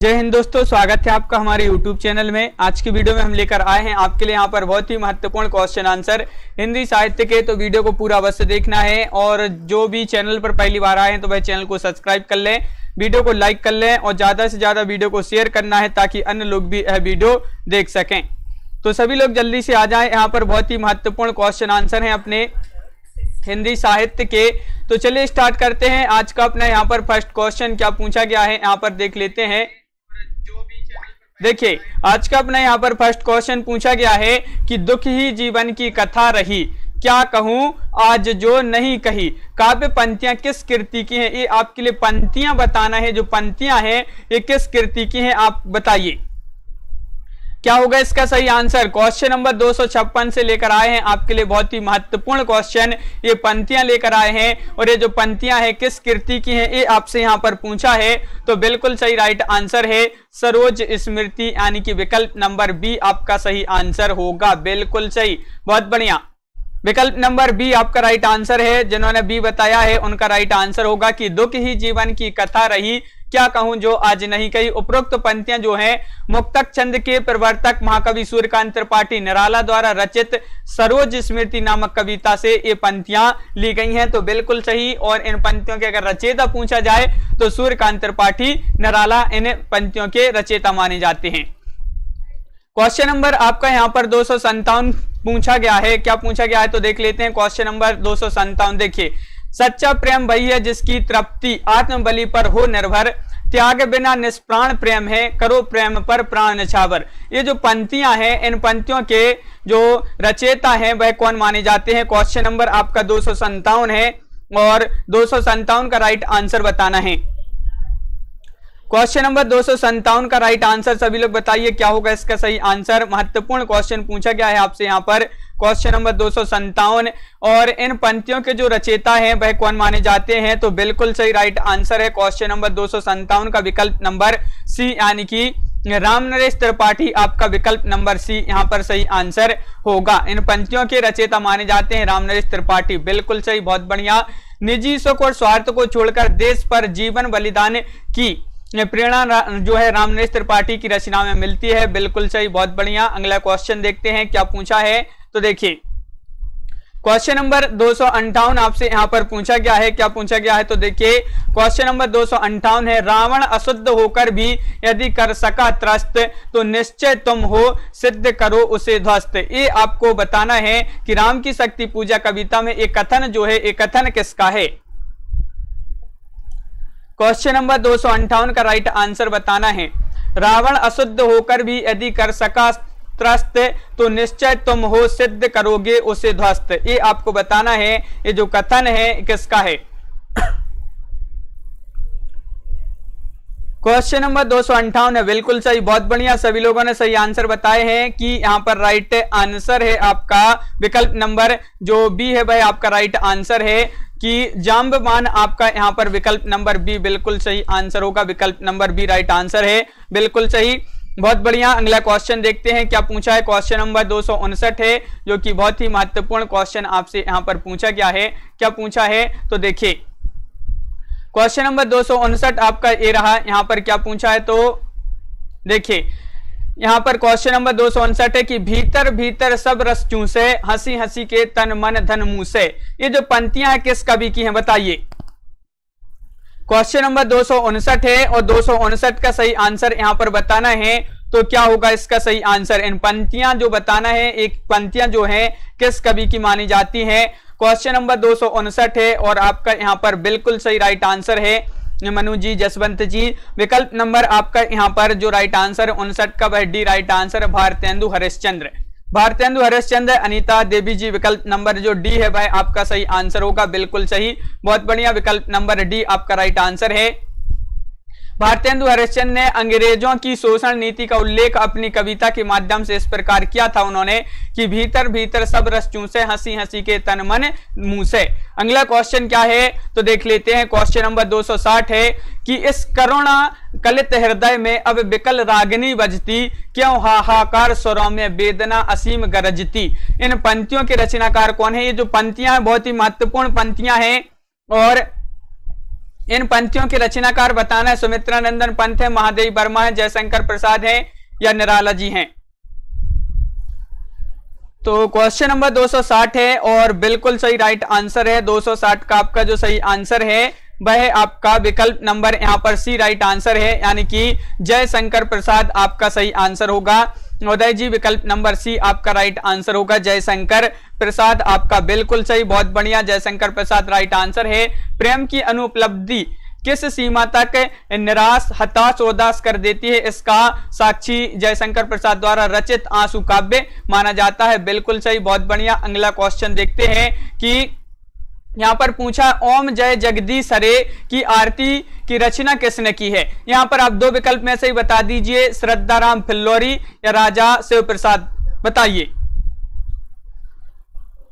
जय हिंद दोस्तों, स्वागत है आपका हमारे YouTube चैनल में। आज की वीडियो में हम लेकर आए हैं आपके लिए यहाँ पर बहुत ही महत्वपूर्ण क्वेश्चन आंसर हिंदी साहित्य के। तो वीडियो को पूरा अवश्य देखना है और जो भी चैनल पर पहली बार आए हैं तो वह चैनल को सब्सक्राइब कर लें, वीडियो को लाइक कर लें और ज्यादा से ज्यादा वीडियो को शेयर करना है ताकि अन्य लोग भी यह वीडियो देख सकें। तो सभी लोग जल्दी से आ जाएं, यहाँ पर बहुत ही महत्वपूर्ण क्वेश्चन आंसर है अपने हिंदी साहित्य के। तो चलिए स्टार्ट करते हैं। आज का अपना यहाँ पर फर्स्ट क्वेश्चन क्या पूछा गया है यहाँ पर देख लेते हैं। देखिए आज का अपना यहाँ पर फर्स्ट क्वेश्चन पूछा गया है कि दुख ही जीवन की कथा रही, क्या कहूं आज जो नहीं कही। काव्य पंक्तियां किस कृति की हैं, ये आपके लिए पंक्तियां बताना है। जो पंक्तियां हैं ये किस कृति की हैं आप बताइए, क्या होगा इसका सही आंसर। क्वेश्चन नंबर 256 से लेकर आए हैं आपके लिए बहुत ही महत्वपूर्ण क्वेश्चन। ये पंक्तियां लेकर आए हैं और ये जो पंक्तियां हैं किस कृति की हैं ये आपसे यहां पर पूछा है। तो बिल्कुल सही राइट आंसर है सरोज स्मृति, यानी कि विकल्प नंबर बी आपका सही आंसर होगा। बिल्कुल सही, बहुत बढ़िया। विकल्प नंबर बी आपका राइट आंसर है। जिन्होंने बी बताया है उनका राइट आंसर होगा कि दुख ही जीवन की कथा रही, क्या कहूं जो आज नहीं कही। उपरोक्त पंक्तियां जो हैं मुक्तक छंद के प्रवर्तक महाकवि सूर्यकांत त्रिपाठी निराला द्वारा रचित सरोज स्मृति नामक कविता से ये पंक्तियां ली गई हैं। तो बिल्कुल सही। और इन पंक्तियों के अगर रचयिता पूछा जाए तो सूर्यकांत त्रिपाठी निराला इन पंक्तियों के रचयिता माने जाते हैं। क्वेश्चन नंबर आपका यहाँ पर 257 पूछा गया है। क्या पूछा गया है तो देख लेते हैं। क्वेश्चन नंबर 257 देखिए, सच्चा प्रेम वही है जिसकी तृप्ति आत्मबलि पर हो निर्भर, त्याग बिना निष्प्राण प्रेम है, करो प्रेम पर प्राण न्यौछावर। ये जो पंक्तियां हैं इन पंक्तियों के जो रचयिता हैं वह कौन माने जाते हैं। क्वेश्चन नंबर आपका 257 है और 257 का राइट आंसर बताना है। क्वेश्चन नंबर 257 का राइट आंसर सभी लोग बताइए क्या होगा इसका सही आंसर। महत्वपूर्ण क्वेश्चन पूछा गया है आपसे यहाँ पर क्वेश्चन नंबर 257 और इन पंक्तियों के जो रचयिता हैं वह कौन माने जाते हैं। तो बिल्कुल सही राइट आंसर है क्वेश्चन नंबर 257 का विकल्प नंबर सी, यानी कि रामनरेश त्रिपाठी आपका विकल्प नंबर सी यहाँ पर सही आंसर होगा। इन पंक्तियों के रचयिता माने जाते हैं रामनरेश त्रिपाठी। बिल्कुल सही, बहुत बढ़िया। निजी सुख और स्वार्थ को छोड़कर देश पर जीवन बलिदान की प्रेरणा जो है रामनरेश त्रिपाठी की रचना में मिलती है। बिल्कुल सही, बहुत बढ़िया। अगला क्वेश्चन देखते हैं क्या पूछा है। तो देखिए क्वेश्चन नंबर 258 आपसे यहां पर पूछा गया है। क्या पूछा गया है तो देखिए क्वेश्चन नंबर 258 है, रावण अशुद्ध होकर भी यदि कर सका त्रस्त तो निश्चय तुम हो सिद्ध करो उसे ध्वस्त। ये आपको बताना है कि राम की शक्ति पूजा कविता में एक कथन जो है एक कथन किसका है। क्वेश्चन नंबर 258 का राइट आंसर बताना है। रावण अशुद्ध होकर भी यदि कर सका त्रस्त तो निश्चय तुम हो सिद्ध करोगे उसे ध्वस्त। ये आपको बताना है ये जो कथन है किसका है। क्वेश्चन नंबर 258 है। बिल्कुल सही, बहुत बढ़िया। सभी लोगों ने सही आंसर बताए हैं कि यहाँ पर राइट आंसर है आपका विकल्प नंबर जो बी है वह आपका राइट आंसर है कि जाम्बवान आपका यहाँ पर विकल्प नंबर बी बिल्कुल सही आंसर होगा। विकल्प नंबर बी राइट आंसर है। बिल्कुल सही, बहुत बढ़िया। अगला क्वेश्चन देखते हैं क्या पूछा है। क्वेश्चन नंबर 259 है जो कि बहुत ही महत्वपूर्ण क्वेश्चन आपसे यहाँ पर पूछा गया है। क्या पूछा है तो देखिए क्वेश्चन नंबर 259 आपका ये रहा। यहाँ पर क्या पूछा है तो देखिए यहाँ पर क्वेश्चन नंबर 259 है कि भीतर भीतर सब रस चूसे, हंसी हंसी के तन मन धन मुंह से। ये जो पंक्तियां हैं किस कवि की हैं बताइए। क्वेश्चन नंबर 259 है और 259 का सही आंसर यहाँ पर बताना है। तो क्या होगा इसका सही आंसर। इन पंक्तियां जो बताना है, एक पंक्तियां जो है किस कवि की मानी जाती है। क्वेश्चन नंबर 259 है और आपका यहाँ पर बिल्कुल सही राइट आंसर है मनु जी, जसवंत जी। विकल्प नंबर आपका यहाँ पर जो राइट आंसर है 59 का वह डी राइट आंसर है, भारतेंदु हरिश्चंद्र। भारतेंदु हरिश्चंद्र, अनीता देवी जी। विकल्प नंबर जो डी है वह आपका सही आंसर होगा। बिल्कुल सही, बहुत बढ़िया। विकल्प नंबर डी आपका राइट आंसर है। भारतेंदु हरिश्चंद्र ने अंग्रेजों की शोषण नीति का उल्लेख अपनी कविता के माध्यम से इस प्रकार किया था उन्होंने कि भीतर भीतर सब रस चूसे, हंसी हंसी के तन मन मुंह से। अगला क्वेश्चन क्या है तो देख लेते हैं। क्वेश्चन नंबर 260 है कि इस करुणा कलित हृदय में अब विकल रागिनी बजती, क्यों हाहाकार स्वरों में वेदना असीम गरजती। इन पंक्तियों के रचनाकार कौन है। ये जो पंक्तियां बहुत ही महत्वपूर्ण पंक्तियां हैं और इन पंक्तियों के रचनाकार बताना है। सुमित्रा नंदन पंत है, महादेवी वर्मा है, जयशंकर प्रसाद है या निराला जी हैं। तो क्वेश्चन नंबर 260 है और बिल्कुल सही राइट आंसर है। 260 का आपका जो सही आंसर है वह आपका विकल्प नंबर यहां पर सी राइट आंसर है, यानी कि जयशंकर प्रसाद आपका सही आंसर होगा। उदय जी विकल्प नंबर सी आपका राइट आंसर होगा, जयशंकर प्रसाद आपका बिल्कुल सही, बहुत बढ़िया, जयशंकर प्रसाद राइट आंसर है। प्रेम की अनुपलब्धि किस सीमा तक निराश, हताश, उदास कर देती है, इसका साक्षी जयशंकर प्रसाद द्वारा रचित आंसू काव्य माना जाता है, बिल्कुल सही, बहुत बढ़िया। अगला क्वेश्चन देखते हैं कि यहां पर पूछा ओम जय जगदीश हरे की आरती की रचना किसने की है। यहां पर आप दो विकल्प में से ही बता दीजिए, श्रद्धाराम फिल्लोरी या राजा शिव प्रसाद, बताइए।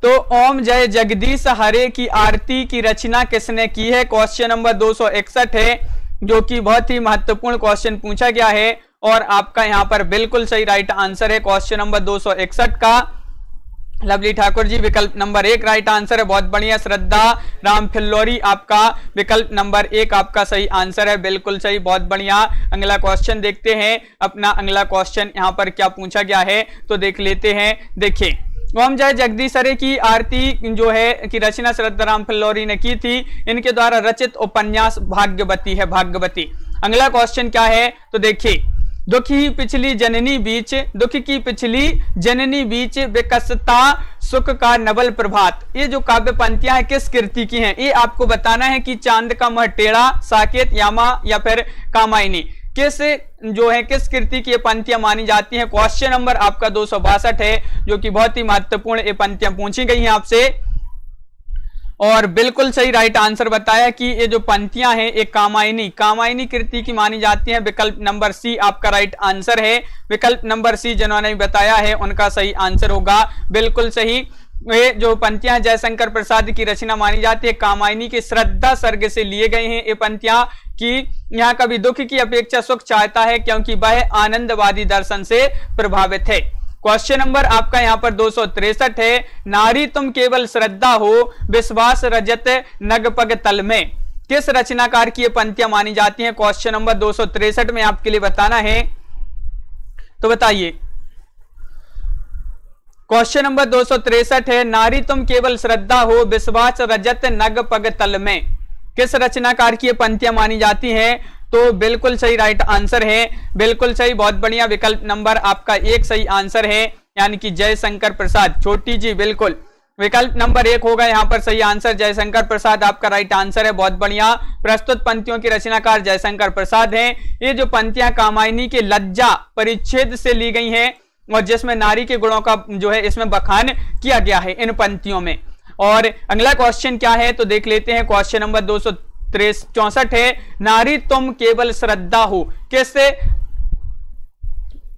तो ओम जय जगदीश हरे की आरती की रचना किसने की है, क्वेश्चन नंबर 261 है, जो कि बहुत ही महत्वपूर्ण क्वेश्चन पूछा गया है और आपका यहां पर बिल्कुल सही राइट आंसर है क्वेश्चन नंबर 261 का। लवली ठाकुर जी विकल्प नंबर 1 राइट आंसर है, बहुत बढ़िया। श्रद्धा राम फिल्लोरी आपका विकल्प नंबर 1 आपका सही आंसर है, बिल्कुल सही, बहुत बढ़िया। अगला क्वेश्चन देखते हैं, अपना अगला क्वेश्चन यहां पर क्या पूछा गया है तो देख लेते हैं। देखिए, ओम जय जगदीश हरे की आरती जो है की रचना श्रद्धाराम फिल्लोरी ने की थी, इनके द्वारा रचित उपन्यास भाग्यवती है, भाग्यवती। अगला क्वेश्चन क्या है तो देखिए, दुख की पिछली जननी बीच विकसता सुख का नवल प्रभात, ये जो काव्य पंक्तियां हैं किस कृति की हैं, ये आपको बताना है कि चांद का मुंह टेढ़ा, साकेत, यामा या फिर कामायनी, किस जो है किस कृति की ये पंक्तियां मानी जाती हैं। क्वेश्चन नंबर आपका 262 है, जो कि बहुत ही महत्वपूर्ण ये पंक्तियां पूछी गई हैं आपसे और बिल्कुल सही राइट आंसर बताया कि ये जो पंक्तियां हैं एक कामायनी कृति की मानी जाती हैं, विकल्प नंबर सी आपका राइट आंसर है। विकल्प नंबर सी जिन्होंने बताया है उनका सही आंसर होगा, बिल्कुल सही। ये जो पंक्तियां जयशंकर प्रसाद की रचना मानी जाती है, कामायनी के श्रद्धा सर्ग से लिए गए हैं ये पंक्तियां कि यहाँ कभी दुख की अपेक्षा सुख चाहता है क्योंकि वह आनंदवादी दर्शन से प्रभावित है। क्वेश्चन नंबर आपका यहां पर 263 है, नारी तुम केवल श्रद्धा हो विश्वास रजत नगपग तल में, किस रचनाकार की ये पंक्तियां मानी जाती हैं। क्वेश्चन नंबर 263 में आपके लिए बताना है, तो बताइए। क्वेश्चन नंबर 263 है, नारी तुम केवल श्रद्धा हो विश्वास रजत नगपग तल में, किस रचनाकार की ये पंक्तियां मानी जाती हैं। तो बिल्कुल सही राइट आंसर है, बिल्कुल सही, बहुत बढ़िया। विकल्प नंबर आपका 1 सही आंसर है, यानी कि जयशंकर प्रसाद। छोटी जी बिल्कुल विकल्प नंबर 1 होगा यहाँ पर सही आंसर, जयशंकर प्रसाद आपका राइट आंसर है, बहुत बढ़िया। प्रस्तुत पंक्तियों के रचनाकार जयशंकर प्रसाद हैं। ये जो पंक्तियां कामायनी के लज्जा परिच्छेद से ली गई हैं और जिसमें नारी के गुणों का जो है इसमें बखान किया गया है इन पंक्तियों में। और अगला क्वेश्चन क्या है तो देख लेते हैं, क्वेश्चन नंबर 264 है, नारी तुम केवल श्रद्धा हो, किससे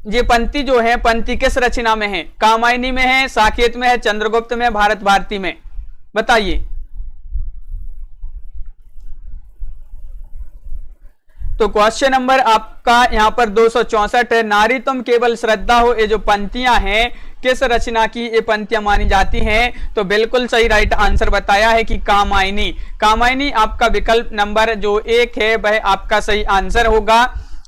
ये पंक्ति जो है पंक्ति किस रचना में है, कामायनी में है, साकेत में है, चंद्रगुप्त में, भारत भारती में, बताइए। तो क्वेश्चन नंबर आपका यहां पर 264 है, नारी तुम केवल श्रद्धा हो, ये जो पंक्तियां हैं किस रचना की ये पंक्तियां मानी जाती हैं। तो बिल्कुल सही राइट आंसर बताया है कि कामायनी। कामायनी आपका विकल्प नंबर जो 1 है वह आपका सही आंसर होगा,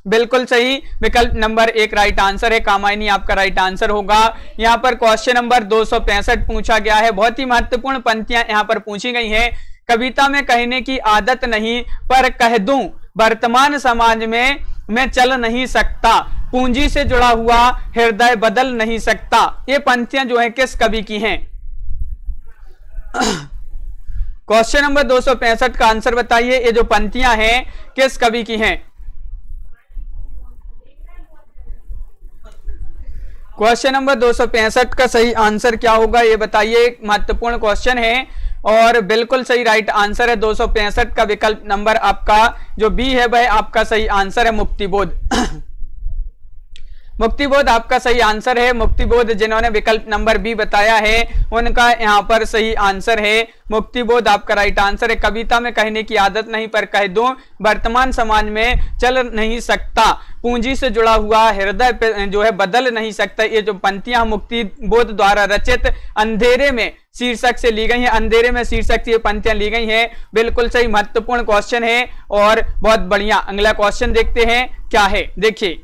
बिल्कुल सही। विकल्प नंबर 1 राइट आंसर है, कामायनी आपका राइट आंसर होगा। यहाँ पर क्वेश्चन नंबर 265 पूछा गया है, बहुत ही महत्वपूर्ण पंक्तियां यहाँ पर पूछी गई हैं। कविता में कहने की आदत नहीं पर कह दूं वर्तमान समाज में मैं चल नहीं सकता, पूंजी से जुड़ा हुआ हृदय बदल नहीं सकता, ये पंक्तियां जो है किस कवि की हैं। क्वेश्चन नंबर 265 का आंसर बताइए, ये जो पंक्तियां हैं किस कवि की हैं। क्वेश्चन नंबर 265 का सही आंसर क्या होगा ये बताइए, एक महत्वपूर्ण क्वेश्चन है और बिल्कुल सही राइट आंसर है 265 का विकल्प नंबर आपका जो बी है वह आपका सही आंसर है, मुक्तिबोध। मुक्तिबोध आपका सही आंसर है। मुक्तिबोध जिन्होंने विकल्प नंबर बी बताया है उनका यहाँ पर सही आंसर है। मुक्तिबोध आपका राइट आंसर है। कविता में कहने की आदत नहीं पर कह दूं, वर्तमान समाज में चल नहीं सकता, पूंजी से जुड़ा हुआ हृदय जो है बदल नहीं सकता। ये जो पंक्तियां मुक्तिबोध द्वारा रचित अंधेरे में शीर्षक से ली गई है, अंधेरे में शीर्षक से ये पंक्तियां ली गई हैं। बिल्कुल सही, महत्वपूर्ण क्वेश्चन है और बहुत बढ़िया। अगला क्वेश्चन देखते हैं क्या है। देखिए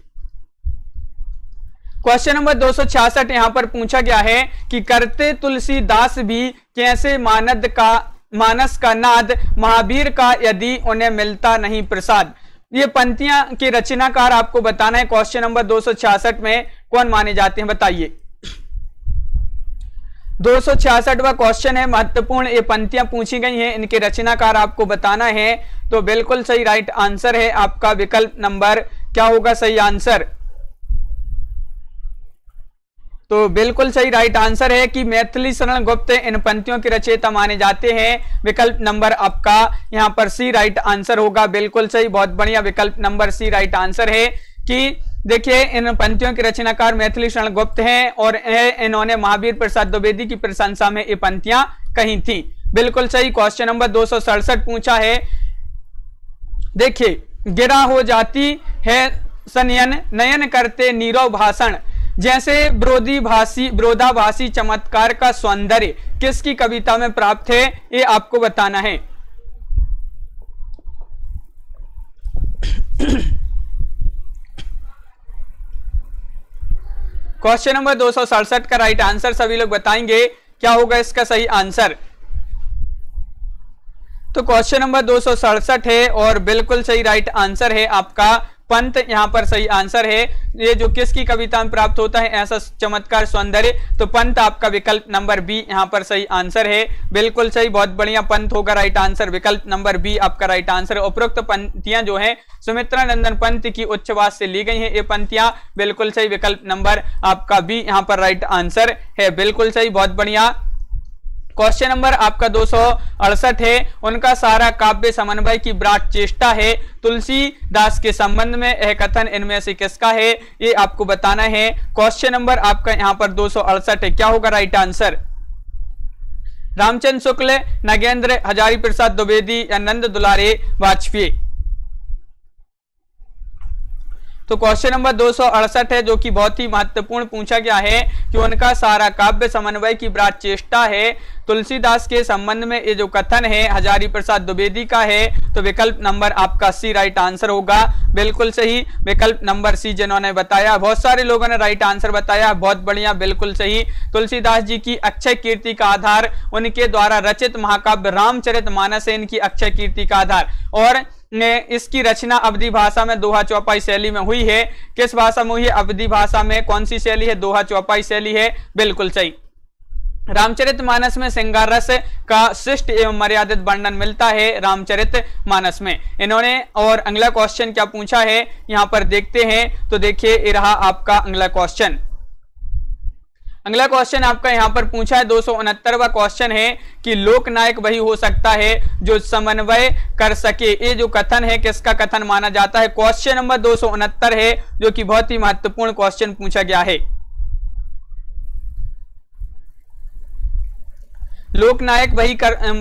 क्वेश्चन नंबर 266 यहां पर पूछा गया है कि करते तुलसीदास भी कैसे मानस का नाद, महावीर का यदि उन्हें मिलता नहीं प्रसाद। ये पंक्तियां के रचनाकार आपको बताना है। क्वेश्चन नंबर 266 में कौन माने जाते हैं बताइए। 266वां क्वेश्चन है, महत्वपूर्ण ये पंक्तियां पूछी गई हैं, इनके रचनाकार आपको बताना है। तो बिल्कुल सही राइट आंसर है आपका विकल्प नंबर क्या होगा सही आंसर। तो बिल्कुल सही राइट आंसर है कि मैथिली शरण गुप्त इन पंक्तियों के रचयिता माने जाते हैं। विकल्प नंबर आपका यहां पर सी राइट आंसर होगा। बिल्कुल सही, बहुत बढ़िया, विकल्प नंबर सी राइट आंसर है कि देखिए इन पंक्तियों के रचनाकार मैथिली शरण गुप्त हैं और इन्होंने महावीर प्रसाद द्विवेदी की प्रशंसा में ये पंक्तियां कही थी। बिल्कुल सही। क्वेश्चन नंबर 267 पूछा है, देखिए गिरा हो जाती है सनयन, नयन करते नीरव भाषण, जैसे विरोधाभासी चमत्कार का सौंदर्य किसकी कविता में प्राप्त है, ये आपको बताना है। क्वेश्चन नंबर 267 का राइट आंसर सभी लोग बताएंगे क्या होगा इसका सही आंसर। तो क्वेश्चन नंबर 267 है और बिल्कुल सही राइट आंसर है आपका पंत यहां पर सही आंसर है। ये जो किसकी कविता में प्राप्त होता है ऐसा चमत्कार सौंदर्य, तो पंत आपका विकल्प नंबर बी यहां पर सही आंसर है। बिल्कुल सही, बहुत बढ़िया, पंत होगा राइट आंसर। विकल्प नंबर बी आपका राइट आंसर है। उपरोक्त पंक्तियां जो है सुमित्रा नंदन पंत की उच्छ्वास से ली गई हैं ये पंक्तियां। बिल्कुल सही, विकल्प नंबर आपका बी यहां पर राइट आंसर है। बिल्कुल सही, बहुत बढ़िया। क्वेश्चन नंबर आपका 268 है, उनका सारा काव्य समन्वय की विराट चेष्टा है, तुलसीदास के संबंध में यह कथन इनमें से किसका है, ये आपको बताना है। क्वेश्चन नंबर आपका यहां पर 268 है, क्या होगा राइट आंसर। रामचंद्र शुक्ल, नगेंद्र, हजारी प्रसाद द्विवेदी या नंद दुलारे वाजपेयी। तो क्वेश्चन नंबर 268 है जो कि बहुत ही महत्वपूर्ण पूछा गया है कि उनका सारा काव्य समन्वय की विराट चेष्टा है, तुलसीदास के संबंध में ये जो कथन है हजारी प्रसाद द्विवेदी का है। तो विकल्प नंबर आपका सी राइट आंसर होगा। बिल्कुल सही, विकल्प नंबर सी जिन्होंने बताया। बहुत सारे लोगों ने राइट आंसर बताया, बहुत बढ़िया, बिल्कुल सही। तुलसीदास जी की अक्षय कीर्ति का आधार उनके द्वारा रचित महाकाव्य रामचरितमानस है, इनकी अक्षय कीर्ति का आधार। और इसकी रचना अवधी भाषा में दोहा चौपाई शैली में हुई है। किस भाषा में हुई है, अवधी भाषा में। कौन सी शैली है, दोहा चौपाई शैली है। बिल्कुल सही। रामचरितमानस में श्रृंगार रस का शिष्ट एवं मर्यादित वर्णन मिलता है रामचरितमानस में इन्होंने। और अगला क्वेश्चन क्या पूछा है यहां पर देखते हैं। तो देखिए ये रहा आपका अगला क्वेश्चन। अगला क्वेश्चन आपका यहां पर पूछा है 269वां क्वेश्चन है कि लोकनायक वही हो सकता है जो समन्वय कर सके। ये जो कथन है किसका कथन माना जाता है। क्वेश्चन नंबर 269 है जो कि बहुत ही महत्वपूर्ण क्वेश्चन पूछा गया है। लोकनायक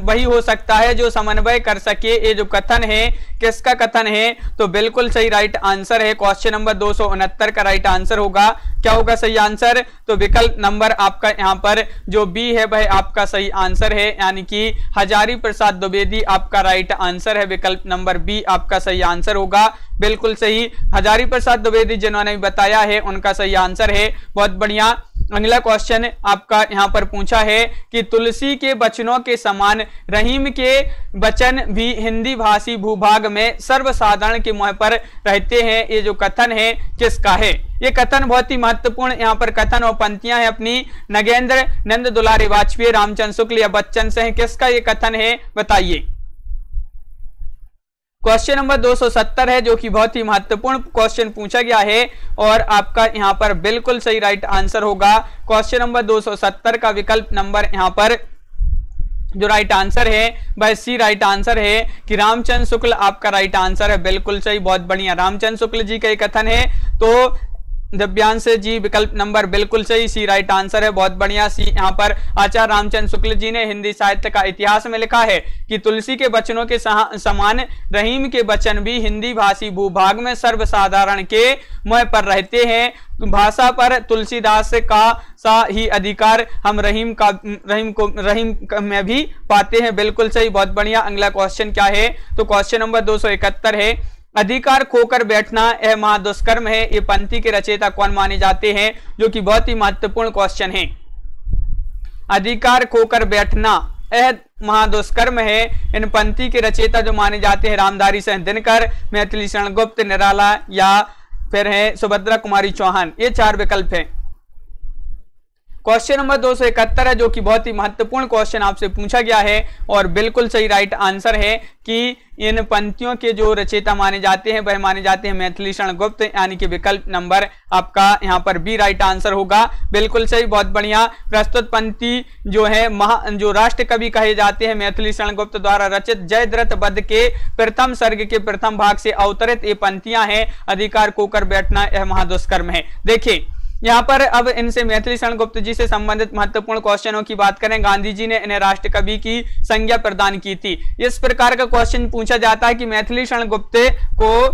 वही हो सकता है जो समन्वय कर सके। ये जो कथन है किसका कथन है। तो बिल्कुल सही राइट आंसर है। क्वेश्चन नंबर 269 का राइट आंसर होगा। क्या होगा सही आंसर। तो विकल्प नंबर आपका यहां पर जो बी है वह आपका सही आंसर है, यानी कि हजारी प्रसाद द्विवेदी आपका राइट आंसर है। विकल्प नंबर बी आपका सही आंसर होगा। बिल्कुल सही, हजारी प्रसाद द्विवेदी जिन्होंने बताया है उनका सही आंसर है। बहुत बढ़िया। अगला क्वेश्चन आपका यहां पर पूछा है कि तुलसी के वचनों के समान रहीम के वचन भी हिंदी भाषी भूभाग में सर्वसाधारण के मुंह पर रहते हैं। ये जो कथन है किसका है। ये कथन बहुत ही महत्वपूर्ण यहाँ पर कथन और पंक्तियां हैं अपनी। नगेंद्र, नंद दुलारे वाजपेयी, रामचंद्र शुक्ल या बच्चन से है, किसका ये कथन है बताइए। क्वेश्चन नंबर 270 है जो कि बहुत ही महत्वपूर्ण क्वेश्चन पूछा गया है और आपका यहां पर बिल्कुल सही राइट आंसर होगा। क्वेश्चन नंबर 270 का विकल्प नंबर यहां पर जो राइट आंसर है वह सी राइट आंसर है कि रामचंद्र शुक्ल आपका राइट आंसर है। बिल्कुल सही, बहुत बढ़िया, रामचंद्र शुक्ल जी का कथन है। तो दिव्यांश जी विकल्प नंबर बिल्कुल सही, सी राइट आंसर है। बहुत बढ़िया सी। यहाँ पर आचार्य रामचंद्र शुक्ल जी ने हिंदी साहित्य का इतिहास में लिखा है कि तुलसी के वचनों के समान रहीम के वचन भी हिंदी भाषी भूभाग में सर्वसाधारण के मुंह पर रहते हैं। भाषा पर तुलसीदास का सा ही अधिकार हम रहीम में भी पाते हैं। बिल्कुल सही, बहुत बढ़िया। अगला क्वेश्चन क्या है? तो क्वेश्चन नंबर 271 है, अधिकार खोकर बैठना यह महादुष्कर्म है, ये पंक्ति के रचयिता कौन माने जाते हैं? जो कि बहुत ही महत्वपूर्ण क्वेश्चन है। अधिकार खोकर बैठना यह महादुष्कर्म है, इन पंक्ति के रचयिता जो माने जाते हैं रामधारी सिंह दिनकर, मैथिली शरण गुप्त, निराला या फिर है सुभद्रा कुमारी चौहान। ये 4 विकल्प हैं। क्वेश्चन नंबर 271 है, जो कि बहुत ही महत्वपूर्ण क्वेश्चन आपसे पूछा गया है और बिल्कुल सही राइट आंसर है कि इन पंक्तियों के जो रचयिता माने जाते हैं वह माने जाते हैं मैथिली शरण गुप्त, यानी कि विकल्प नंबर आपका यहाँ पर बी राइट आंसर होगा। बिल्कुल सही, बहुत बढ़िया। प्रस्तुत पंक्ति जो है जो राष्ट्र कवि कहे जाते हैं मैथिली शरण गुप्त द्वारा रचित जयद्रथ वध के प्रथम सर्ग के प्रथम भाग से अवतरित ये पंक्तियां हैं, अधिकार खोकर बैठना यह महादुष्कर्म है। देखिए यहाँ पर अब इनसे मैथिली शरण गुप्त जी से संबंधित महत्वपूर्ण क्वेश्चनों की बात करें। गांधी जी ने इन्हें राष्ट्र कवि की संज्ञा प्रदान की थी। इस प्रकार का क्वेश्चन पूछा जाता है कि मैथिली शरण गुप्त को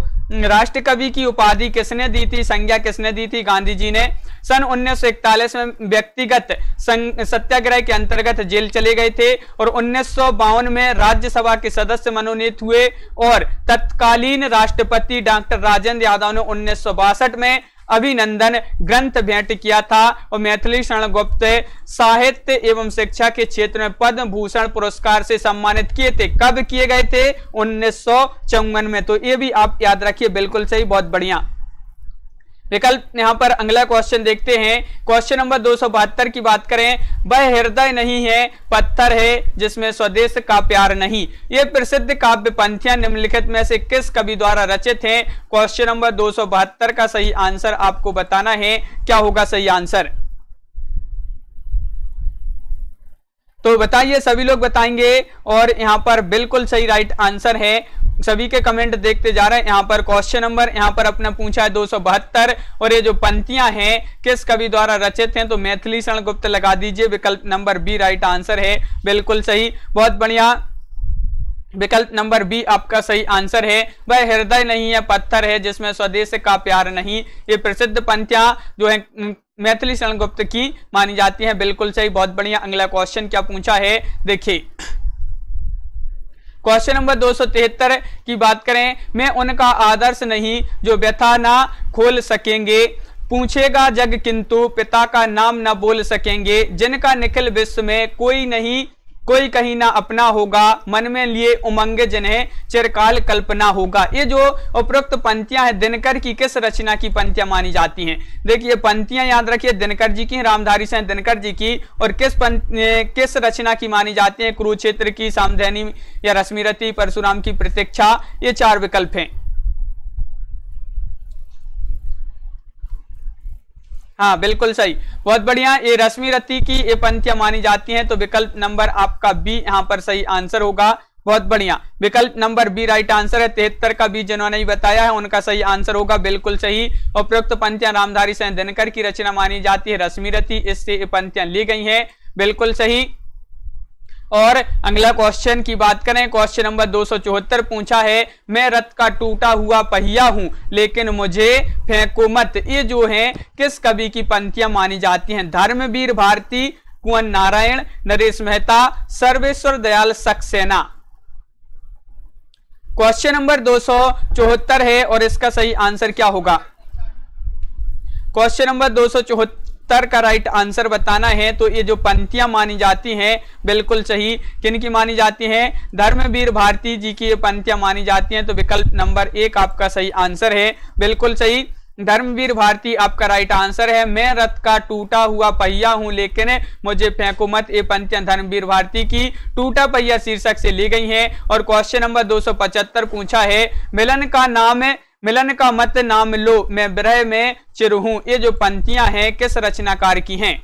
राष्ट्र कवि की उपाधि किसने दी थी, संज्ञा किसने दी थी? गांधी जी ने। सन 1941 में व्यक्तिगत सत्याग्रह के अंतर्गत जेल चले गए थे और 1952 में राज्यसभा के सदस्य मनोनीत हुए और तत्कालीन राष्ट्रपति डॉक्टर राजेंद्र यादव ने 1962 में अभिनंदन ग्रंथ भेंट किया था और मैथिली शरण गुप्त साहित्य एवं शिक्षा के क्षेत्र में पद्म भूषण पुरस्कार से सम्मानित किए थे। कब किए गए थे? 1954 में। तो ये भी आप याद रखिए, बिल्कुल सही, बहुत बढ़िया। विकल्प यहाँ पर अगला क्वेश्चन देखते हैं। क्वेश्चन नंबर 272 की बात करें, वह हृदय नहीं है पत्थर है जिसमें स्वदेश का प्यार नहीं, ये प्रसिद्ध काव्य पंक्तियां निम्नलिखित में से किस कवि द्वारा रचित हैं? क्वेश्चन नंबर 272 का सही आंसर आपको बताना है। क्या होगा सही आंसर? तो बताइए, सभी लोग बताएंगे और यहाँ पर बिल्कुल सही राइट आंसर है। सभी के कमेंट देखते जा रहे हैं। यहाँ पर क्वेश्चन नंबर यहाँ पर अपना पूछा है 272 और ये जो पंक्तियां हैं किस कवि द्वारा रचित हैं? तो मैथिली शरण गुप्त लगा दीजिए, विकल्प नंबर बी राइट आंसर है। बिल्कुल सही, बहुत बढ़िया। विकल्प नंबर बी आपका सही आंसर है। वह हृदय नहीं है पत्थर है जिसमें स्वदेश का प्यार नहीं, ये प्रसिद्ध पंक्तियां जो है मैथिली शरण गुप्त की मानी जाती हैं। बिल्कुल सही, बहुत बढ़िया। अगला क्वेश्चन क्या पूछा है देखिए। क्वेश्चन नंबर 273 की बात करें, मैं उनका आदर्श नहीं जो व्यथा ना खोल सकेंगे, पूछेगा जग किंतु पिता का नाम न बोल सकेंगे, जिनका निखिल विश्व में कोई नहीं कोई कहीं ना अपना होगा, मन में लिए उमंग जिन्हें चिरकाल कल्पना होगा। ये जो उपरोक्त पंक्तियां हैं दिनकर की किस रचना की पंक्तियां मानी जाती हैं? देखिए पंक्तियां याद रखिए, दिनकर जी की, रामधारी सिंह दिनकर जी की, और किस रचना की मानी जाती है? कुरुक्षेत्र की, सामधेनी या रश्मिरथी, परशुराम की प्रतीक्षा। ये 4 विकल्प हैं। हाँ बिल्कुल सही, बहुत बढ़िया। ये रश्मिरथी की ये पंक्तियां मानी जाती हैं, तो विकल्प नंबर आपका बी यहाँ पर सही आंसर होगा। बहुत बढ़िया, विकल्प नंबर बी राइट आंसर है। 73 का बी जिन्होंने नहीं बताया है उनका सही आंसर होगा। बिल्कुल सही। उपरोक्त पंक्तियां रामधारी सिंह दिनकर की रचना मानी जाती है, रश्मिरथी, इससे ये पंक्तियां ली गई हैं। बिल्कुल सही। और अगला क्वेश्चन की बात करें, क्वेश्चन नंबर 274 पूछा है, मैं रथ का टूटा हुआ पहिया हूं लेकिन मुझे फेंको मत, ये जो है किस कवि की पंक्तियां मानी जाती हैं? धर्मवीर भारती, कुंवर नारायण, नरेश मेहता, सर्वेश्वर दयाल सक्सेना। क्वेश्चन नंबर 274 है और इसका सही आंसर क्या होगा? क्वेश्चन नंबर 274 का राइट आंसर बताना है। तो ये जो पंक्तियां मानी जाती हैं बिल्कुल सही, किन की मानी जाती हैं? धर्मवीर भारती जी की ये पंक्तियां मानी जाती हैं, तो विकल्प नंबर 1 आपका सही आंसर है। बिल्कुल सही, धर्मवीर भारती आपका राइट आंसर है। मैं रथ का टूटा हुआ पहिया हूं लेकिन मुझे फेंको मत, ये पंक्तियां धर्मवीर भारती की टूटा पहिया शीर्षक से ली गई हैं। और क्वेश्चन नंबर 275 पूछा है, मिलन का मत नाम लो, मैं विरह में चिर हूं, ये जो पंक्तियां हैं किस रचनाकार की हैं?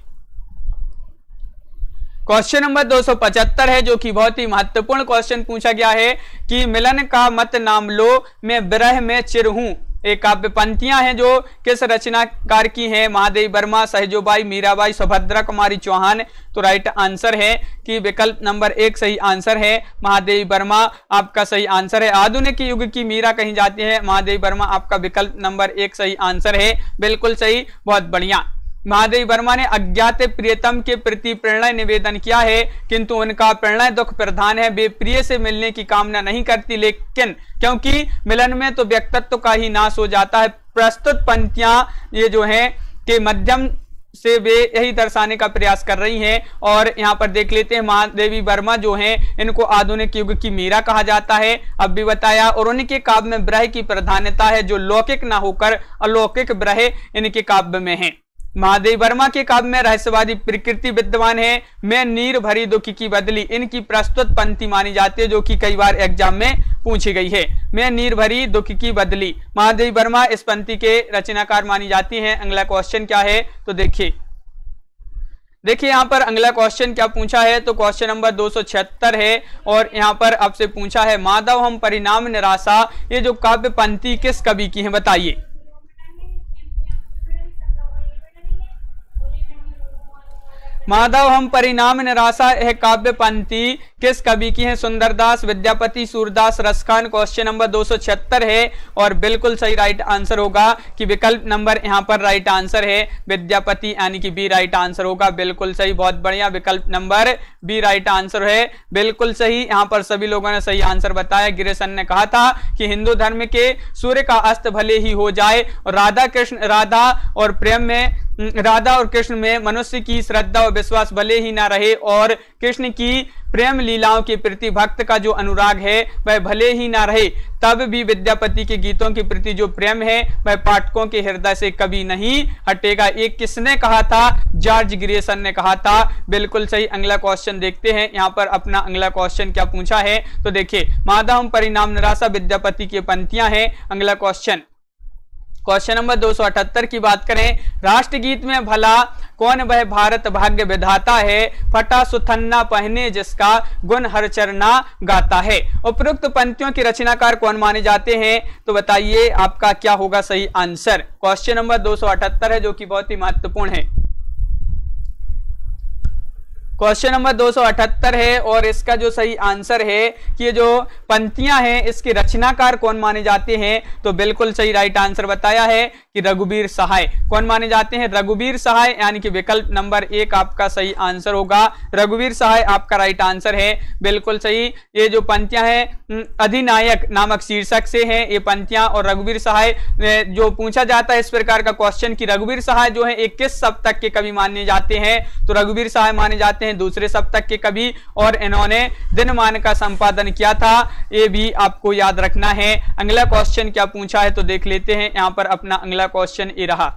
क्वेश्चन नंबर 275 है, जो कि बहुत ही महत्वपूर्ण क्वेश्चन पूछा गया है कि मिलन का मत नाम लो, मैं विरह में चिर हूं, एक काव्य पंक्तियां हैं जो किस रचनाकार की हैं? महादेवी वर्मा, सहजोबाई, मीराबाई, सुभद्रा कुमारी चौहान। तो राइट आंसर है कि विकल्प नंबर 1 सही आंसर है, महादेवी वर्मा आपका सही आंसर है। आधुनिक युग की मीरा कही जाती है, महादेवी वर्मा आपका विकल्प नंबर 1 सही आंसर है, बिल्कुल सही, बहुत बढ़िया। महादेवी वर्मा ने अज्ञात प्रियतम के प्रति प्रणय निवेदन किया है, किंतु उनका प्रणय दुख प्रधान है। वे प्रिय से मिलने की कामना नहीं करती, लेकिन क्योंकि मिलन में तो व्यक्तित्व का ही नाश हो जाता है। प्रस्तुत पंक्तियां ये जो हैं के माध्यम से वे यही दर्शाने का प्रयास कर रही हैं। और यहाँ पर देख लेते हैं, महादेवी वर्मा जो हैं इनको आधुनिक युग की मीरा कहा जाता है, अब भी बताया। और उनके काव्य में ब्रह की प्रधानता है, जो लौकिक ना होकर अलौकिक ब्रह इनके काव्य में है। महादेवी वर्मा के काव्य में रहस्यवादी प्रकृति विद्यमान है। मैं नीर भरी दुख की बदली इनकी प्रस्तुत पंक्ति मानी जाती है, जो कि कई बार एग्जाम में पूछी गई है। मैं नीर भरी दुख की बदली, महादेवी वर्मा इस पंक्ति के रचनाकार मानी जाती हैं। अगला क्वेश्चन क्या है तो देखिए यहाँ पर अगला क्वेश्चन क्या पूछा है, तो क्वेश्चन नंबर 276 है। और यहाँ पर आपसे पूछा है, माधव हम परिणाम निराशा, ये जो काव्य पंक्ति किस कवि की है बताइए। माधव हम परिणाम निराशा यह काव्य पंक्ति किस कवि की है? सुंदरदास, विद्यापति, सूरदास, रसखान। क्वेश्चन नंबर 276 है और बिल्कुल सही राइट आंसर होगा कि विकल्प नंबर यहाँ पर राइट आंसर है विद्यापति, यानी कि बी राइट आंसर होगा, बिल्कुल सही, बहुत बढ़िया। विकल्प नंबर बी राइट आंसर है, बिल्कुल सही। यहाँ पर सभी लोगों ने सही आंसर बताया। गिरिसन ने कहा था कि हिंदू धर्म के सूर्य का अस्त भले ही हो जाए, और राधा और कृष्ण में मनुष्य की श्रद्धा और विश्वास भले ही ना रहे, और कृष्ण की प्रेम लीलाओं के प्रति भक्त का जो अनुराग है वह भले ही ना रहे, तब भी विद्यापति के गीतों के प्रति जो प्रेम है वह पाठकों के हृदय से कभी नहीं हटेगा। ये किसने कहा था? जॉर्ज ग्रियर्सन ने कहा था, बिल्कुल सही। अगला क्वेश्चन देखते हैं, यहाँ पर अपना अगला क्वेश्चन क्या पूछा है तो देखिए, माधव परिणाम निराशा विद्यापति की पंक्तियां हैं। अगला क्वेश्चन नंबर 278 की बात करें, राष्ट्रगीत में भला कौन वह भारत भाग्य विधाता है, फटा सुथन्ना पहने जिसका गुण हर चरना गाता है। उपरोक्त पंक्तियों के रचनाकार कौन माने जाते हैं तो बताइए आपका क्या होगा सही आंसर। क्वेश्चन नंबर 278 है, जो कि बहुत ही महत्वपूर्ण है। क्वेश्चन नंबर 278 है और इसका जो सही आंसर है कि ये जो पंक्तियां हैं इसके रचनाकार कौन माने जाते हैं, तो बिल्कुल सही राइट आंसर बताया है कि रघुवीर सहाय। कौन माने जाते हैं? रघुवीर सहाय, यानी कि विकल्प नंबर 1 आपका सही आंसर होगा। रघुवीर सहाय आपका राइट आंसर है, बिल्कुल सही। ये जो पंक्तियां हैं अधिनायक नामक शीर्षक से हैं ये पंक्तियां, और रघुवीर सहाय जो पूछा जाता है इस प्रकार का क्वेश्चन कि रघुवीर सहाय जो है 21 सप्तक के कवि माने जाते हैं, तो रघुवीर सहाय माने जाते हैं दूसरे सप्तक के कवि, और इन्होंने दिनमान का संपादन किया था, ये भी आपको याद रखना है। अगला क्वेश्चन क्या पूछा है तो देख लेते हैं। यहाँ पर अपना अगला क्वेश्चन ये रहा,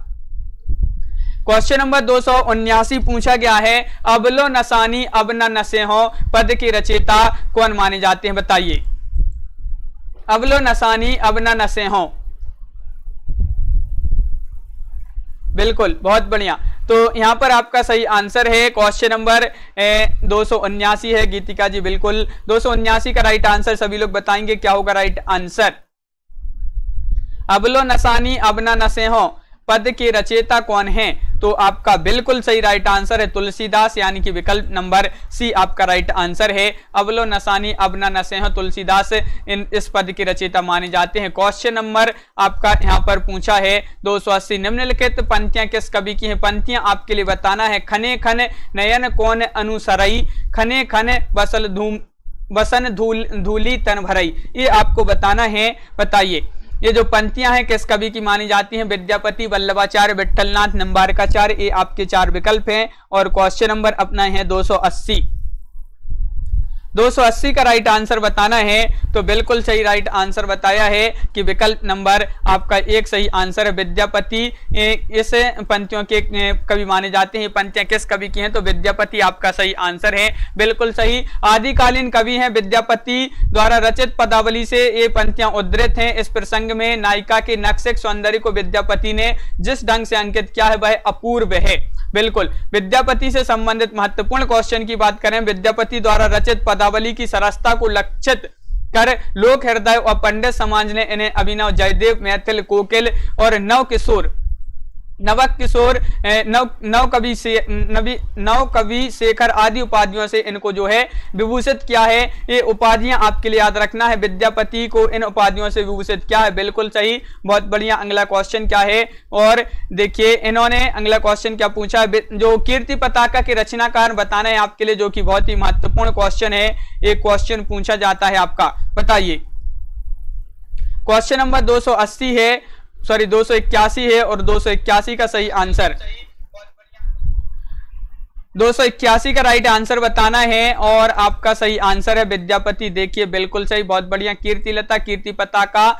क्वेश्चन नंबर 279 पूछा गया है, अबलो नसानी अब न नशे हो पद के रचयिता कौन माने जाते हैं बताइए। अबलो नसानी अब न नशे हो, बिल्कुल, बहुत बढ़िया। तो यहाँ पर आपका सही आंसर है क्वेश्चन नंबर 279 है। गीतिका जी बिल्कुल 279 का राइट आंसर सभी लोग बताएंगे क्या होगा राइट आंसर। अबलो नसानी अब न नशे हो पद के रचयिता कौन है, तो आपका बिल्कुल सही राइट आंसर है तुलसीदास, यानी कि विकल्प नंबर सी आपका राइट आंसर है। अबलो नसानी अब न नशे हो, तुलसीदास इस पद के रचयिता माने जाते हैं। क्वेश्चन नंबर आपका यहाँ पर पूछा है 280, निम्नलिखित पंक्तियां किस कवि की हैं? पंक्तियां आपके लिए बताना है। खने खन नयन कौन अनुसरई, खने खन बसन धूली तन भरई, ये आपको बताना है, बताइए। ये जो पंक्तियां हैं किस कवि की मानी जाती हैं? विद्यापति, वल्लभाचार्य, विठलनाथ, निम्बारकाचार्य, ये आपके 4 विकल्प हैं। और क्वेश्चन नंबर अपना है 280 का राइट आंसर बताना है, तो बिल्कुल सही राइट आंसर बताया है कि विकल्प नंबर आपका 1 सही आंसर है। विद्यापति इस पंक्तियों के कवि माने जाते हैं। पंक्तियां किस कवि की हैं? तो विद्यापति आपका सही आंसर है, बिल्कुल सही। आदिकालीन कवि हैं विद्यापति, द्वारा रचित पदावली से ये पंक्तियां उद्धृत हैं। इस प्रसंग में नायिका के नक्सिक सौंदर्य को विद्यापति ने जिस ढंग से अंकित किया है वह अपूर्व है। बिल्कुल, विद्यापति से संबंधित महत्वपूर्ण क्वेश्चन की बात करें, विद्यापति द्वारा रचित पदावली की सरसता को लक्षित कर लोक हृदय और पंडित समाज ने इन्हें अभिनव, जयदेव, मैथिल, कोकिल और नव कवि शेखर आदि उपाधियों से इनको जो है विभूषित किया है। ये उपाधियां आपके लिए याद रखना है। विद्यापति को इन उपाधियों से विभूषित किया है, बिल्कुल सही, बहुत बढ़िया। अगला क्वेश्चन क्या है, और देखिए इन्होंने अगला क्वेश्चन क्या पूछा है, जो कीर्ति पताका के रचनाकार बताना है आपके लिए, जो कि बहुत ही महत्वपूर्ण क्वेश्चन है। एक क्वेश्चन पूछा जाता है आपका, बताइए। क्वेश्चन नंबर 280 है, सॉरी 281 है, और 281 का सही आंसर, 281 का राइट आंसर बताना है, और आपका सही आंसर है विद्यापति। देखिए बिल्कुल सही, बहुत बढ़िया। कीर्तिलता, कीर्ति पताका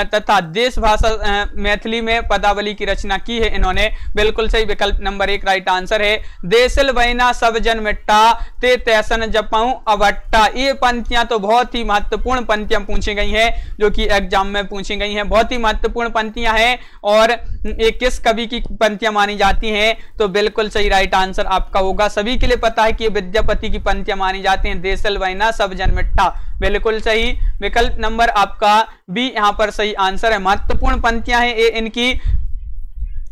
तथा देश भाषा मैथिली में पदावली की रचना की है इन्होंने, बिल्कुल सही, विकल्प नंबर 1 राइट आंसर है। देसिल वैना सब जन मिट्टा ते तैसन जपाऊं अवट्टा। ये पंक्तियां तो बहुत ही महत्वपूर्ण पंक्तियां पूछी गई हैं, जो कि एग्जाम में पूछी गई हैं, बहुत ही महत्वपूर्ण पंक्तियां हैं। और ये किस कवि की पंक्तियां मानी जाती हैं, तो बिल्कुल सही राइट आंसर आपका होगा। सभी के लिए पता है कि ये विद्यापति की पंक्तियां मानी जाती हैं, देसिल वैना सब जन मिट्टा, बिल्कुल सही, विकल्प नंबर आपका बी यहां पर सही आंसर है। महत्वपूर्ण पंक्तियां हैं ये इनकी।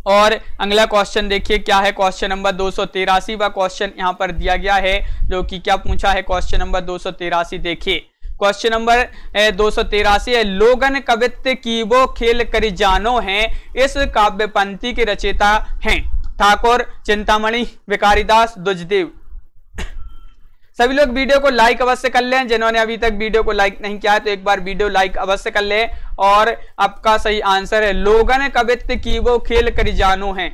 और अगला क्वेश्चन देखिए क्या है, क्वेश्चन नंबर 283वां क्वेश्चन यहां पर दिया गया है, जो कि क्या पूछा है, क्वेश्चन नंबर 283 देखिए। क्वेश्चन नंबर 283 है, लोगन कवित्व की वो खेल करी जानो हैं, इस काव्य पंक्ति के रचयिता हैं ठाकुर, चिंतामणि, विकारीदास, दुजदेव। सभी लोग वीडियो को लाइक अवश्य कर लें, जिन्होंने अभी तक वीडियो को लाइक नहीं किया है तो एक बार वीडियो लाइक अवश्य कर लें। और आपका सही आंसर है, लोगन कवित्व की वो खेल करी जानो हैं,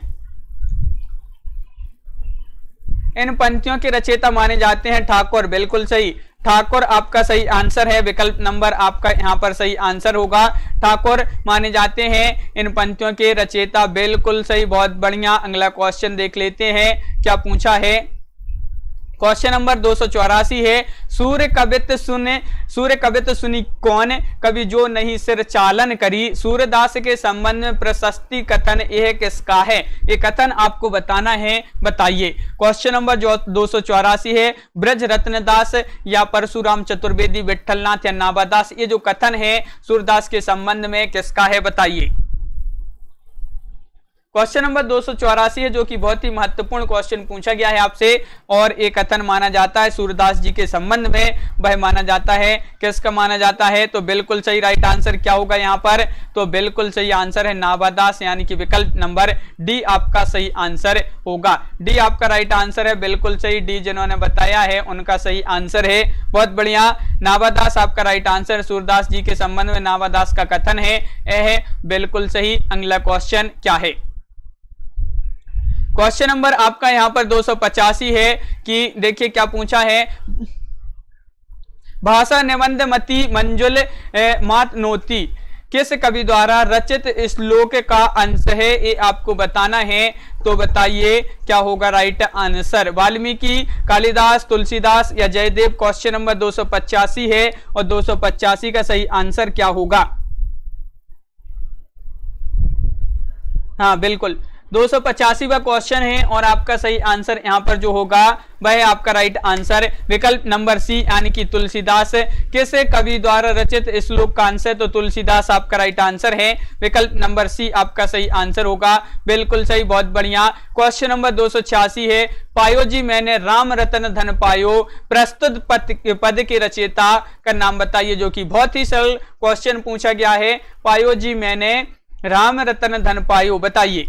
इन पंक्तियों के रचयिता माने जाते हैं ठाकुर, बिल्कुल सही, ठाकुर आपका सही आंसर है, विकल्प नंबर आपका यहां पर सही आंसर होगा। ठाकुर माने जाते हैं इन पंक्तियों के रचयिता, बिल्कुल सही, बहुत बढ़िया। अगला क्वेश्चन देख लेते हैं क्या पूछा है। क्वेश्चन नंबर 284 है, सूर्य कवित्व सुनी कौन, कवि जो नहीं सिर चालन करी। सूर्यदास के संबंध में प्रशस्ति कथन यह किसका है, ये कथन आपको बताना है, बताइए। क्वेश्चन नंबर 284 है, ब्रज रत्नदास या परशुराम चतुर्वेदी, विठलनाथ या नाभादास, ये जो कथन है सूर्यदास के संबंध में किसका है, बताइए। क्वेश्चन नंबर 284 है, जो कि बहुत ही महत्वपूर्ण क्वेश्चन पूछा गया है आपसे, और एक कथन माना जाता है सूर्यदास जी के संबंध में, वह माना जाता है, किसका माना जाता है, तो बिल्कुल सही राइट आंसर क्या होगा यहाँ पर, तो बिल्कुल सही आंसर है नाभादास, यानी कि विकल्प नंबर डी आपका सही आंसर होगा। डी आपका राइट आंसर है, बिल्कुल सही, डी जिन्होंने बताया है उनका सही आंसर है, बहुत बढ़िया। नाभादास आपका राइट आंसर, सूर्यदास जी के संबंध में नाभादास का कथन है, यह बिल्कुल सही। अगला क्वेश्चन क्या है, क्वेश्चन नंबर आपका यहां पर 285 है, कि देखिए क्या पूछा है, भाषा निबंध मति मंजुल मात नोती किस कवि द्वारा रचित श्लोक का अंश है, ये आपको बताना है, तो बताइए क्या होगा राइट आंसर। वाल्मीकि, कालिदास, तुलसीदास या जयदेव। क्वेश्चन नंबर 285 है, और 285 का सही आंसर क्या होगा, हाँ बिल्कुल 285वां क्वेश्चन है, और आपका सही आंसर यहां पर जो होगा वह है आपका राइट आंसर, विकल्प नंबर सी, यानी कि तुलसीदास। किस कवि द्वारा रचित श्लोक का अंश है, तो तुलसीदास आपका राइट आंसर है, विकल्प नंबर सी आपका सही आंसर होगा, बिल्कुल सही, बहुत बढ़िया। क्वेश्चन नंबर 286 है, पायो जी मैंने राम रतन धन पायो, प्रस्तुत पद के रचयिता का नाम बताइए, जो कि बहुत ही सरल क्वेश्चन पूछा गया है। पायो जी मैंने राम रतन धन पायो, बताइए।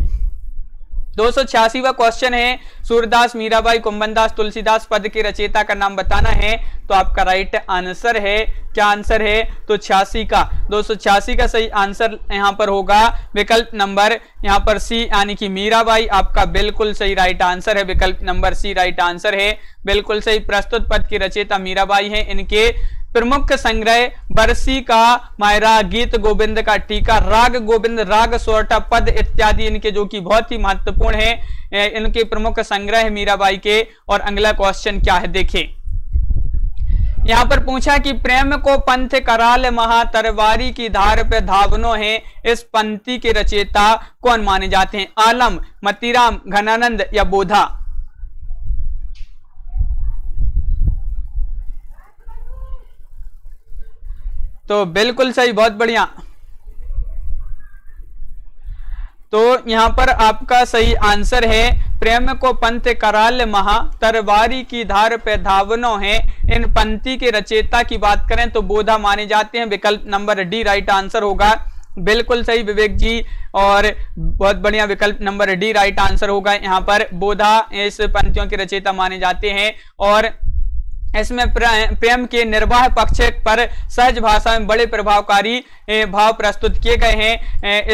286वां क्वेश्चन है, सूरदास, मीराबाई, कुंभनदास, तुलसीदास पद के रचयिता का नाम बताना है, तो आपका राइट आंसर है, क्या आंसर है, तो 86 का 286 का सही आंसर यहां पर होगा विकल्प नंबर यहां पर सी, यानी कि मीराबाई आपका बिल्कुल सही राइट आंसर है, विकल्प नंबर सी राइट आंसर है, बिल्कुल सही। प्रस्तुत पद की रचयिता मीराबाई है। इनके प्रमुख संग्रह बरसी का मायरा, गीत गोविंद का टीका, राग गोविंद, राग सोरठा, पद इत्यादि इनके जो कि बहुत ही महत्वपूर्ण है, इनके प्रमुख संग्रह है मीराबाई के। और अगला क्वेश्चन क्या है देखिए, यहां पर पूछा कि प्रेम को पंथ कराल महा तरवारी की धार पे धावनो है, इस पंक्ति के रचयिता कौन माने जाते हैं, आलम, मतीराम, घनानंद या बोधा। तो बिल्कुल सही, बहुत बढ़िया। तो यहाँ पर आपका सही आंसर है, प्रेम को पंथ कराल महा, तरवारी की धार पे धावनो है। इन पंक्ति के रचयिता की बात करें तो बोधा माने जाते हैं। विकल्प नंबर डी राइट आंसर होगा। बिल्कुल सही विवेक जी, और बहुत बढ़िया, विकल्प नंबर डी राइट आंसर होगा। यहाँ पर बोधा इस पंक्तियों के रचयिता माने जाते हैं, और इसमें प्रेम के निर्वाह पक्ष पर सहज भाषा में बड़े प्रभावकारी भाव प्रस्तुत किए गए हैं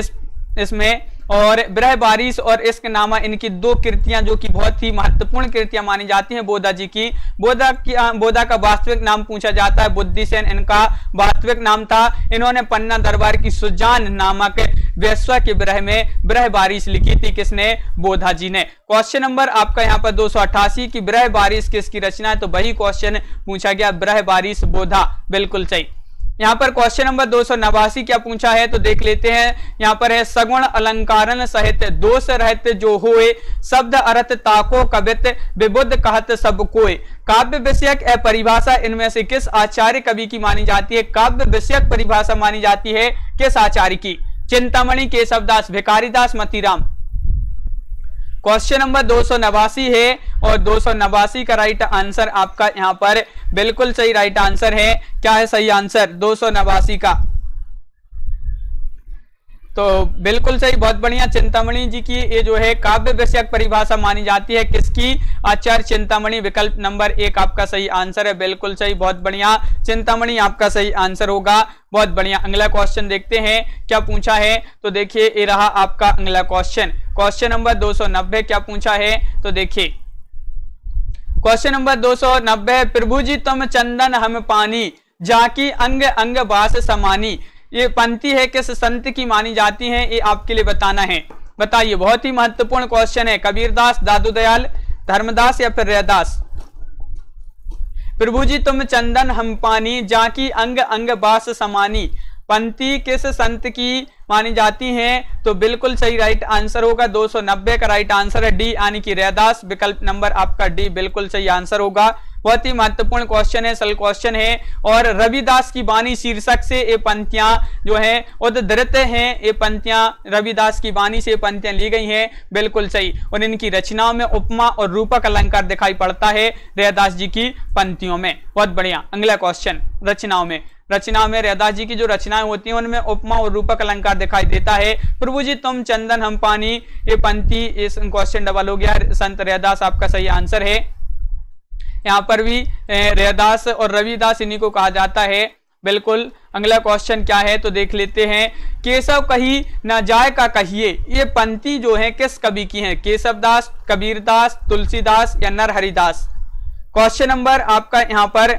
इसमें। और ब्रह बारिश और इश्क नामा इनकी दो कृतियां जो कि बहुत ही महत्वपूर्ण कृतियां मानी जाती हैं बोधा जी की। बोधा का वास्तविक नाम पूछा जाता है बुद्धिसेन, इनका वास्तविक नाम था। इन्होंने पन्ना दरबार की सुजान नामक वेश्या के ब्रह में ब्रह बारिश लिखी थी। किसने? बोधा जी ने। क्वेश्चन नंबर आपका यहाँ पर 288 की ब्रह बारिश किसकी रचना है, तो वही क्वेश्चन पूछा गया, ब्रह बारिश बोधा। बिल्कुल सही। यहाँ पर क्वेश्चन नंबर 289 क्या पूछा है, तो देख लेते हैं। यहाँ पर है, सगुण अलंकारन सहित दोष रहते जो होए, शब्द अर्थ ताको कवित विबुद्ध कहत सब कोय। काव्य विषयक परिभाषा इनमें से किस आचार्य कवि की मानी जाती है? काव्य विषयक परिभाषा मानी जाती है किस आचार्य की? चिंतामणि, केशवदास, भिखारीदास, मतीराम। क्वेश्चन नंबर 289 है, और 289 का राइट आंसर आपका यहाँ पर बिल्कुल सही राइट आंसर है। क्या है सही आंसर 289 का? तो बिल्कुल सही, बहुत बढ़िया। चिंतामणि जी की ये जो है काव्य विषयक परिभाषा मानी जाती है किसकी? आचार्य चिंतामणि। विकल्प नंबर 1 आपका सही आंसर है। बिल्कुल सही, बहुत बढ़िया, चिंतामणि आपका सही आंसर होगा। बहुत बढ़िया। अगला क्वेश्चन देखते हैं क्या पूछा है, तो देखिए ये रहा आपका अगला क्वेश्चन। क्वेश्चन नंबर 290 क्या पूछा है, तो देखिए क्वेश्चन नंबर 290, प्रभु जी तुम चंदन हम पानी, जाकी अंग अंग बास समानी। ये पंक्ति है किस संत की मानी जाती है, ये आपके लिए बताना है। बताइए, बहुत ही महत्वपूर्ण क्वेश्चन है। कबीरदास, दादू दयाल, धर्मदास या फिर रैदास? प्रभु जी तुम चंदन हम पानी, जाकी अंग अंग बास समानी। पंक्ति किस संत की मानी जाती है, तो बिल्कुल सही राइट आंसर होगा। 290 का राइट आंसर है डी, यानी कि रैदास। विकल्प नंबर आपका डी बिल्कुल सही आंसर होगा। बहुत ही महत्वपूर्ण क्वेश्चन है, सरल क्वेश्चन है। और रविदास की वाणी शीर्षक से ये पंक्तियां जो है उद्धृत हैं। ये पंक्तियां रविदास की वाणी से पंक्तियां ली गई हैं। बिल्कुल सही। और इनकी रचनाओं में उपमा और रूपक अलंकार दिखाई पड़ता है रैदास जी की पंक्तियों में। बहुत बढ़िया। अगला क्वेश्चन, रचनाओं में रैदास जी की जो रचनाएं होती हैं उनमें उपमा और रूपक अलंकार दिखाई देता है। प्रभु जी तुम चंदन हम पानी, ये पंक्ति, इस क्वेश्चन डबल हो गया। संत रैदास आपका सही आंसर है। यहाँ पर भी रैदास और रविदास इन्हीं को कहा जाता है। बिल्कुल। अगला क्वेश्चन क्या है, तो देख लेते हैं। केशव कही न जाय का कहिए, ये पंक्ति जो है किस कवि की है? केशवदास, कबीरदास, तुलसीदास या नरहरिदास? क्वेश्चन नंबर आपका यहाँ पर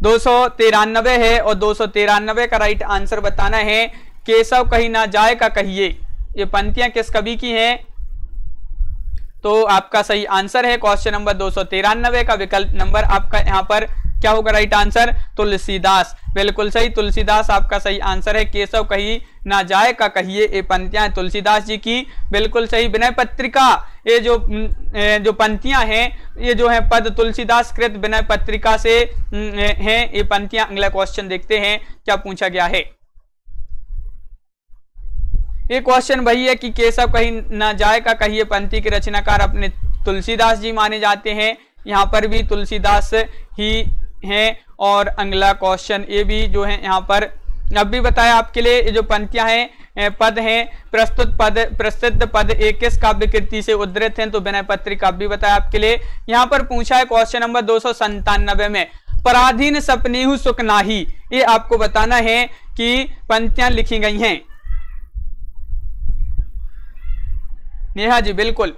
293 है, और 293 का राइट आंसर बताना है। केशव कही ना जाए का कहिए, ये पंक्तियां किस कवि की हैं? तो आपका सही आंसर है क्वेश्चन नंबर 293 का विकल्प नंबर आपका यहाँ पर क्या होगा राइट आंसर? तुलसीदास। बिल्कुल सही, तुलसीदास आपका सही आंसर है। केशव कही ना जाए का कहिए, ये पंक्तियां तुलसीदास जी की। बिल्कुल सही। विनय पत्रिका, ये जो पंक्तियां हैं, ये जो है पद तुलसीदास कृत विनय पत्रिका से हैं ये पंक्तियां। अगला क्वेश्चन देखते हैं क्या पूछा गया है। ये क्वेश्चन वही है कि केशव कही ना जाए का कहिए पंक्ति के रचनाकार अपने तुलसीदास जी माने जाते हैं। यहाँ पर भी तुलसीदास ही हैं। और अगला क्वेश्चन ये भी जो है यहाँ पर अब भी बताया आपके लिए, ये जो पंक्तियां हैं पद हैं, प्रसिद्ध पद एक किस काव्य कृति से उद्धृत हैं? तो विनय पत्रिका भी बताया आपके लिए। यहाँ पर पूछा है क्वेश्चन नंबर 297 में, पराधीन सपनेहु सुख नाही, ये आपको बताना है कि पंक्तियां लिखी गई हैं। नेहा जी बिल्कुल।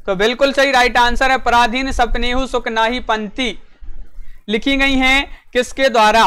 तो बिल्कुल सही राइट आंसर है पराधीन सपनेहु सुख नाही पंक्ति लिखी गई हैं किसके द्वारा?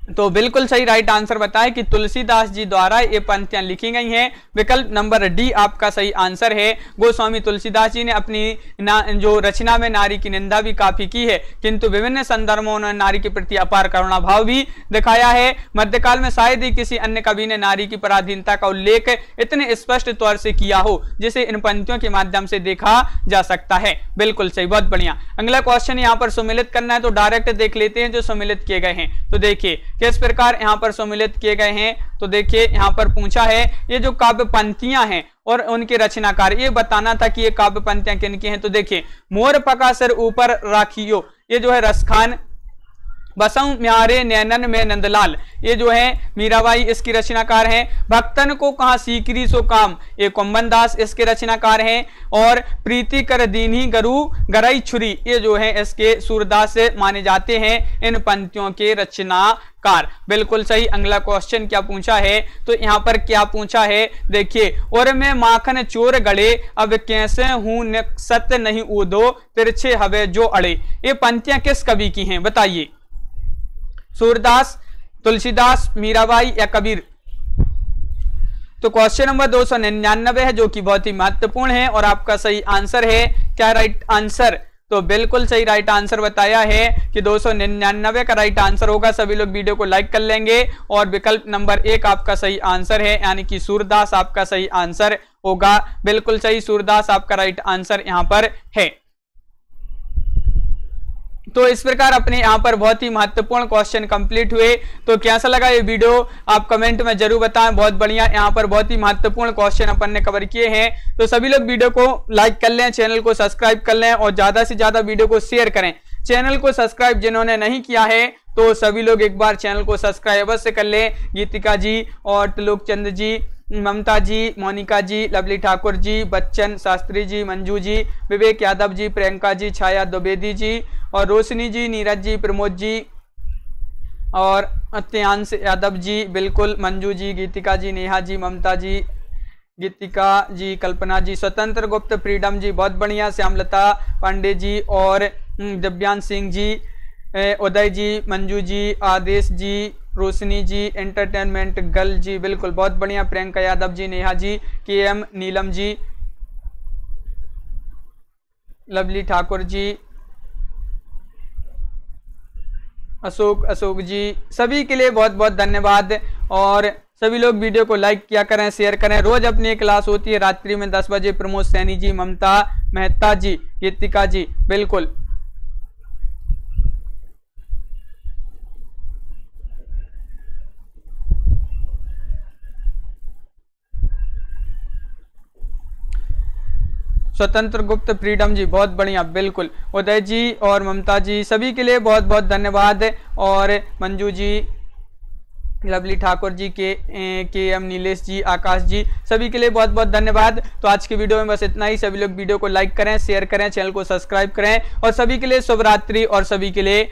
तो बिल्कुल सही राइट आंसर बताएं कि तुलसीदास जी द्वारा ये पंक्तियां लिखी गई हैं। विकल्प नंबर डी आपका सही आंसर है। गोस्वामी तुलसीदास जी ने अपनी जो रचना में नारी की निंदा भी काफी की है, किंतु विभिन्न संदर्भों में नारी के प्रति अपार करुणा भाव भी दिखाया है। मध्यकाल में शायद ही किसी अन्य कवि ने नारी की पराधीनता का उल्लेख इतने स्पष्ट तौर से किया हो जिसे इन पंक्तियों के माध्यम से देखा जा सकता है। बिल्कुल सही, बहुत बढ़िया। अगला क्वेश्चन यहाँ पर सम्मिलित करना है तो डायरेक्ट देख लेते हैं जो सम्मिलित किए गए हैं। तो देखिए किस प्रकार यहाँ पर सम्मिलित किए गए हैं। तो देखिए यहाँ पर पूछा है ये जो काव्य पंक्तियां हैं और उनके रचनाकार, ये बताना था कि ये काव्य पंक्तियां किनकी हैं। तो देखिए मोर पका सिर ऊपर राखियो, ये जो है रसखान। बसऊं म्यारे नैनन में नंदलाल, ये जो है मीराबाई इसकी रचनाकार हैं। भक्तन को कहा सीकरी सो काम, ये कुंभन दास इसके रचनाकार हैं। और प्रीति कर दीन्ही गरु गरई छुरी, ये जो है इसके सूरदास से माने जाते हैं इन पंक्तियों के रचनाकार। बिल्कुल सही। अगला क्वेश्चन क्या पूछा है, तो यहाँ पर क्या पूछा है देखिए, और मैं माखन चोर गड़े अब कैसे हूं सत्य नहीं ऊदो तिरछे हवे जो अड़े, ये पंक्तियां किस कवि की हैं बताइए। सूरदास, तुलसीदास, मीराबाई या कबीर। तो क्वेश्चन नंबर 299 है जो कि बहुत ही महत्वपूर्ण है और आपका सही आंसर है। क्या राइट आंसर, तो बिल्कुल सही राइट आंसर बताया है कि 299 का राइट आंसर होगा। सभी लोग वीडियो को लाइक कर लेंगे। और विकल्प नंबर 1 आपका सही आंसर है, यानी कि सूरदास आपका सही आंसर होगा। बिल्कुल सही, सूरदास आपका राइट आंसर यहाँ पर है। तो इस प्रकार अपने यहाँ पर बहुत ही महत्वपूर्ण क्वेश्चन कंप्लीट हुए। तो कैसा लगा ये वीडियो आप कमेंट में जरूर बताएं। बहुत बढ़िया, यहाँ पर बहुत ही महत्वपूर्ण क्वेश्चन अपन ने कवर किए हैं। तो सभी लोग वीडियो को लाइक कर लें, चैनल को सब्सक्राइब कर लें और ज्यादा से ज्यादा वीडियो को शेयर करें। चैनल को सब्सक्राइब जिन्होंने नहीं किया है तो सभी लोग एक बार चैनल को सब्सक्राइब अवश्य कर लें। गीतिका जी और त्रिलोक चंद जी, ममता जी, मोनिका जी, लवली ठाकुर जी, बच्चन शास्त्री जी, मंजू जी, विवेक यादव जी, प्रियंका जी, छाया द्विवेदी जी और रोशनी जी, नीरज जी, प्रमोद जी और अत्यांश यादव जी, बिल्कुल मंजू जी, गीतिका जी, नेहा जी, ममता जी, गीतिका जी, कल्पना जी, स्वतंत्र गुप्त, फ्रीडम जी, बहुत बढ़िया, श्यामलता पांडे जी और दिव्यांश सिंह जी, उदय जी, मंजू जी, आदेश जी, रोशनी जी, एंटरटेनमेंट गर्ल जी, बिल्कुल बहुत बढ़िया, प्रियंका यादव जी, नेहा जी, KM नीलम जी, लवली ठाकुर जी, अशोक जी, सभी के लिए बहुत बहुत धन्यवाद। और सभी लोग वीडियो को लाइक किया करें, शेयर करें। रोज अपनी एक क्लास होती है रात्रि में 10 बजे। प्रमोद सैनी जी, ममता मेहता जी, गीतिका जी, बिल्कुल स्वतंत्र गुप्त, फ्रीडम जी, बहुत बढ़िया, बिल्कुल उदय जी और ममता जी, सभी के लिए बहुत बहुत धन्यवाद। और मंजू जी, लवली ठाकुर जी, KM नीलेश जी, आकाश जी, सभी के लिए बहुत बहुत धन्यवाद। तो आज की वीडियो में बस इतना ही। सभी लोग वीडियो को लाइक करें, शेयर करें, चैनल को सब्सक्राइब करें और सभी के लिए शुभ रात्रि और सभी के लिए